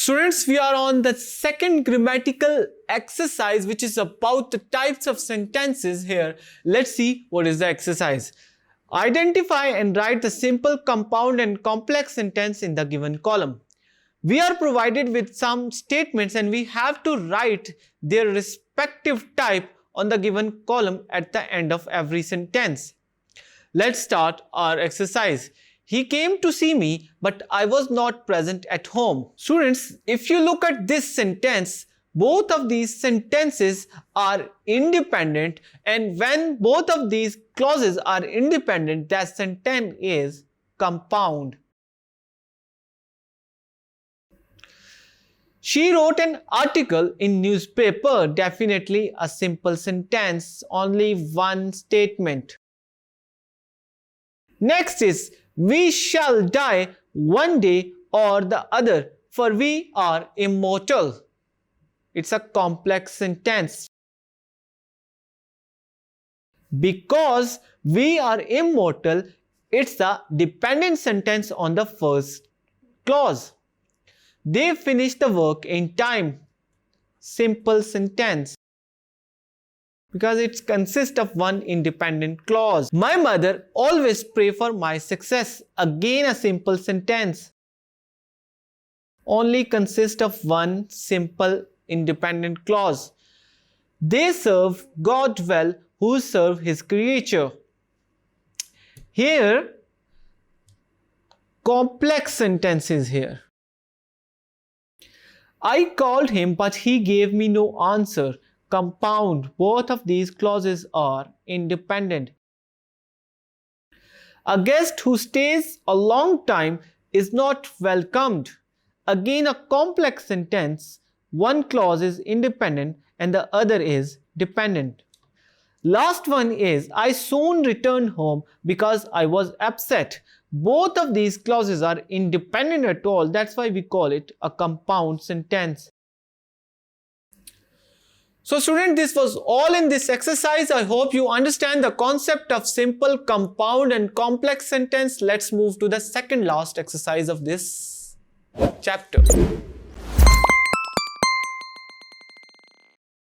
Students, we are on the second grammatical exercise, which is about the types of sentences here. Let's see what is the exercise. Identify and write the simple, compound and complex sentence in the given column. We are provided with some statements and we have to write their respective type on the given column at the end of every sentence. Let's start our exercise. He came to see me, but I was not present at home. Students, if you look at this sentence, both of these sentences are independent, and when both of these clauses are independent, that sentence is compound. She wrote an article in newspaper, definitely a simple sentence, only one statement. Next is, we shall die one day or the other, for we are immortal. It's a complex sentence. Because we are immortal, it's a dependent sentence on the first clause. They finished the work in time. Simple sentence. Because it consists of one independent clause. My mother always pray for my success. Again a simple sentence. Only consists of one simple independent clause. They serve God well who serve his creature. Here, complex sentences here. I called him but he gave me no answer. Compound. Both of these clauses are independent. A guest who stays a long time is not welcomed. Again a complex sentence. One clause is independent and the other is dependent. Last one is, I soon returned home because I was upset. Both of these clauses are independent at all. That's why we call it a compound sentence. So student, this was all in this exercise. I hope you understand the concept of simple, compound and complex sentence. Let's move to the second last exercise of this chapter.